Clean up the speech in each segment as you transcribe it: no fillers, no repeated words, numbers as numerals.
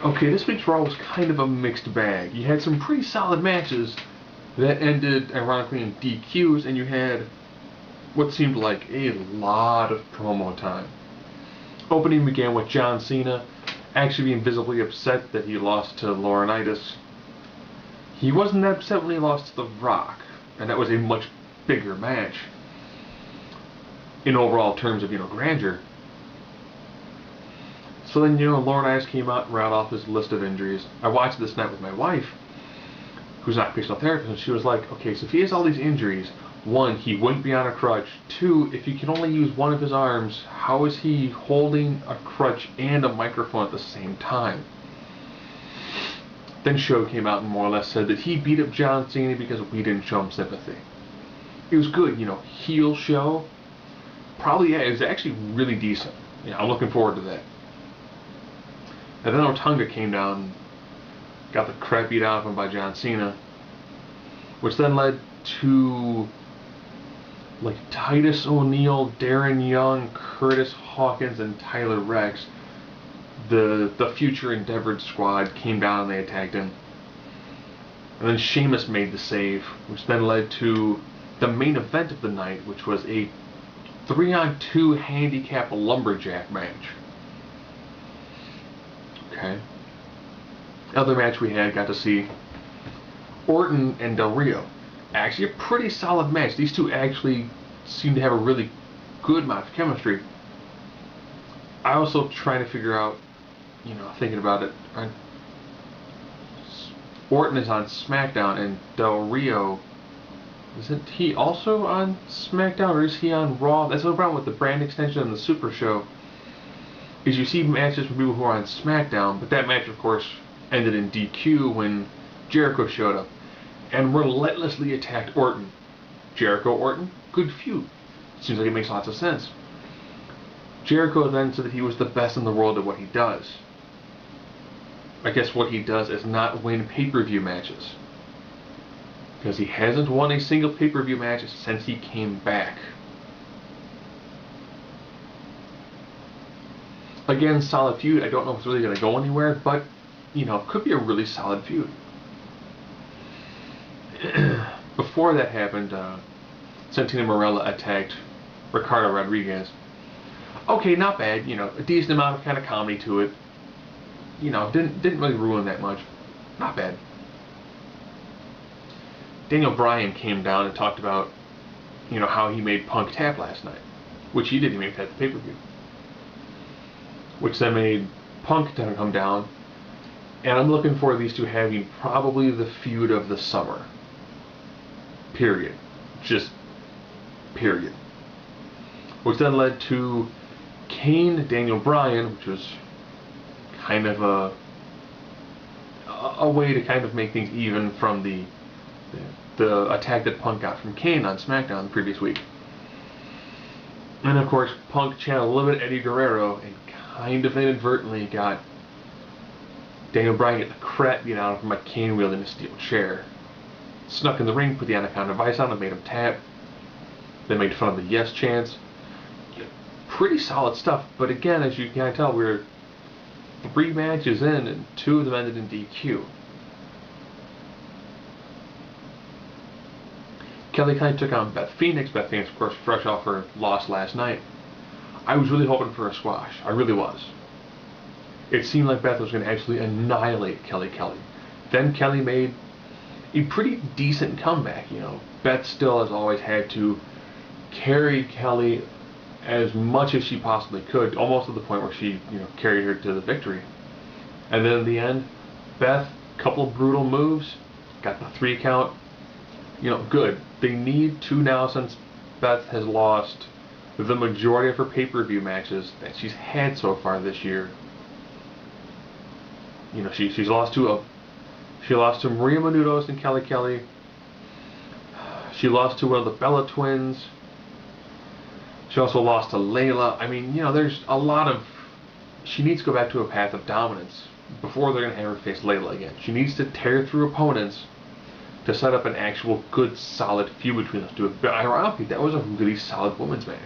Okay, this week's Raw was kind of a mixed bag. You had some pretty solid matches that ended, ironically, in DQs, and you had what seemed like a lot of promo time. Opening began with John Cena actually being visibly upset that he lost to Laurinaitis. He wasn't that upset when he lost to The Rock, and that was a much bigger match in overall terms of, grandeur. So then, Laurinaitis came out and rattled off his list of injuries. I watched this night with my wife, who's not a occupational therapist, and she was like, okay, so if he has all these injuries, one, he wouldn't be on a crutch. Two, if he can only use one of his arms, how is he holding a crutch and a microphone at the same time? Then Show came out and more or less said that he beat up John Cena because we didn't show him sympathy. It was good, heel show. Probably, yeah, it was actually really decent. Yeah, I'm looking forward to that. And then Otunga came down, got the crap beat out of him by John Cena, which then led to Titus O'Neil, Darren Young, Curtis Hawkins, and Tyler Rex. The future Endeavored squad came down and they attacked him. And then Sheamus made the save, which then led to the main event of the night, which was a 3-on-2 handicap lumberjack match. Okay. Other match we had, got to see Orton and Del Rio. Actually a pretty solid match. These two actually seem to have a really good amount of chemistry. I also trying to figure out, thinking about it, Orton is on SmackDown and Del Rio, isn't he also on SmackDown or is he on Raw? That's the problem with the brand extension and the Super Show, is you see matches from people who are on SmackDown, but that match of course ended in DQ when Jericho showed up and relentlessly attacked Orton. Jericho Orton, good feud. Seems like it makes lots of sense. Jericho then said that he was the best in the world at what he does. I guess what he does is not win pay-per-view matches, because he hasn't won a single pay-per-view match since he came back. Again, solid feud. I don't know if it's really going to go anywhere, but, it could be a really solid feud. Before that happened, Santino Marella attacked Ricardo Rodriguez. Okay, not bad, a decent amount of kind of comedy to it. Didn't really ruin that much. Not bad. Daniel Bryan came down and talked about, how he made Punk tap last night, which he did. He made that the pay-per-view, which then made Punk to come down. And I'm looking for these two having probably the feud of the summer. Period. Just period. Which then led to Kane, Daniel Bryan, which was kind of a way to kind of make things even from the attack that Punk got from Kane on SmackDown the previous week. And of course, Punk channeled a little bit Eddie Guerrero and kind of inadvertently got Daniel Bryan get the crap beat out of him by Kane wielding a steel chair. Snuck in the ring, put the Anaconda Vice on him, made him tap. They made fun of the yes chants. Pretty solid stuff, but again, as you can tell, we're 3 matches in and 2 of them ended in DQ. Kelly Kelly took on Beth Phoenix. Beth Phoenix, of course, fresh off her loss last night. I was really hoping for a squash. I really was. It seemed like Beth was going to actually annihilate Kelly Kelly. Then Kelly made a pretty decent comeback. Beth still, as always, had to carry Kelly as much as she possibly could, almost to the point where she, carried her to the victory. And then in the end, Beth, couple brutal moves, got the 3 count. Good. They need to now, since Beth has lost the majority of her pay-per-view matches that she's had so far this year. She's lost to Maria Menounos and Kelly Kelly. She lost to one of the Bella twins. She also lost to Layla. I mean, there's a lot of... She needs to go back to a path of dominance before they're going to have her face Layla again. She needs to tear through opponents to set up an actual good, solid feud between those two. But ironically, that was a really solid women's match.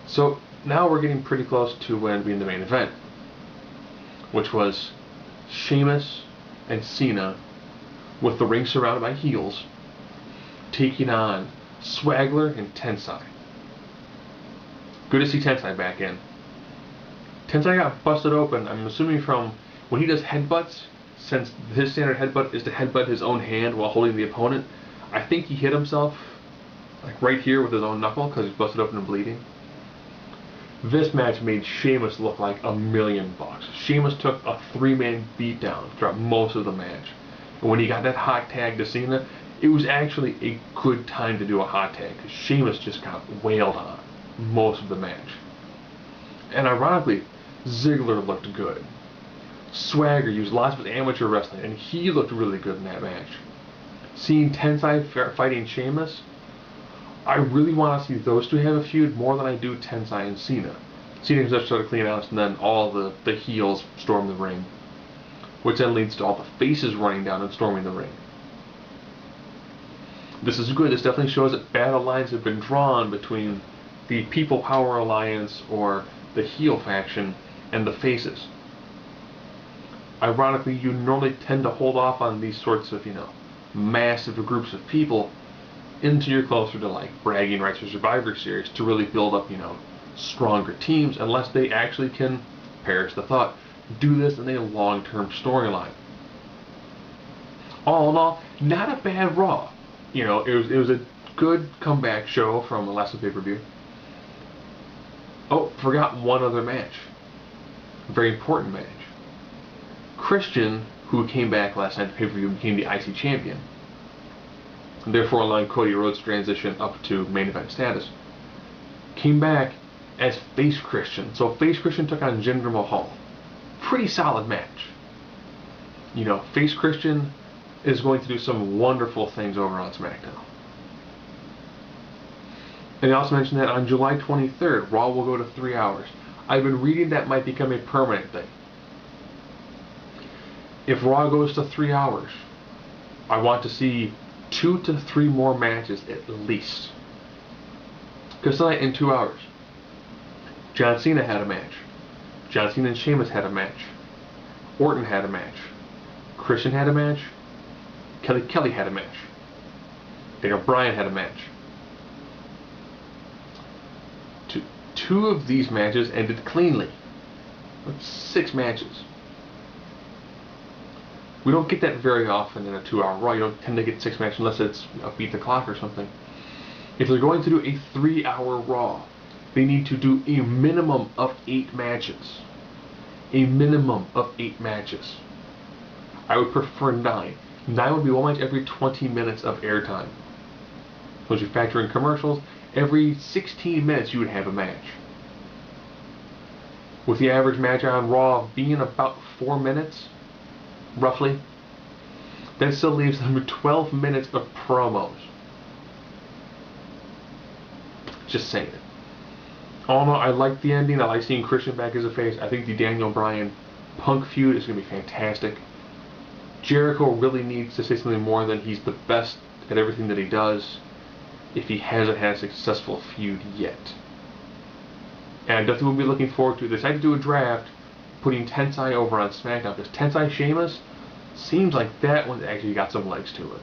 So now we're getting pretty close to when being the main event. which was Sheamus and Cena with the ring surrounded by heels taking on Swagler and Tensai. Good to see Tensai back in. Tensai got busted open, I'm assuming from when he does headbutts, since his standard headbutt is to headbutt his own hand while holding the opponent. I think he hit himself like right here with his own knuckle because he's busted open and bleeding. This match made Sheamus look like $1,000,000. Sheamus took a 3-man beatdown throughout most of the match. And when he got that hot tag to Cena, it was actually a good time to do a hot tag because Sheamus just got wailed on most of the match. And ironically, Ziggler looked good. Swagger used lots of his amateur wrestling, and he looked really good in that match. Seeing Tensai fighting Sheamus, I really want to see those two have a feud more than I do Tensai and Cena. Cena just sort of clean out, and then all the heels storm the ring, which then leads to all the faces running down and storming the ring. This is good. This definitely shows that battle lines have been drawn between the People Power Alliance or the heel faction and the faces. Ironically, you normally tend to hold off on these sorts of, massive groups of people until you're closer to like bragging rights or Survivor Series to really build up, stronger teams, unless they actually can, perish the thought, do this in a long-term storyline. All in all, not a bad Raw. It was a good comeback show from the last pay-per-view. Oh, forgot one other match. A very important match. Christian, who came back last night to pay-per-view, became the IC champion, and therefore allowing Cody Rhodes to transition up to main event status. Came back as face Christian. So face Christian took on Jinder Mahal. Pretty solid match. Face Christian is going to do some wonderful things over on SmackDown. And he also mentioned that on July 23rd, Raw will go to 3 hours. I've been reading that might become a permanent thing. If Raw goes to 3 hours, I want to see 2 to 3 more matches at least. Because tonight in 2 hours, John Cena had a match. John Cena and Sheamus had a match. Orton had a match. Christian had a match. Kelly had a match. Daniel Bryan had a match. Two of these matches ended cleanly. That's 6 matches. We don't get that very often in a 2-hour Raw. You don't tend to get 6 matches unless it's beat the clock or something. If they're going to do a 3-hour Raw, they need to do a minimum of 8 matches. A minimum of 8 matches. I would prefer 9. 9 would be 1 match every 20 minutes of airtime. So as you factor in commercials, every 16 minutes you would have a match. With the average match on Raw being about 4 minutes, roughly, that still leaves them with 12 minutes of promos. Just saying it. All in all, I like the ending. I like seeing Christian back as a face. I think the Daniel Bryan Punk feud is going to be fantastic. Jericho really needs to say something more than he's the best at everything that he does if he hasn't had a successful feud yet. And I definitely will be looking forward to this. I had to do a draft putting Tensai over on SmackDown because Tensai Sheamus seems like that one's actually got some legs to it.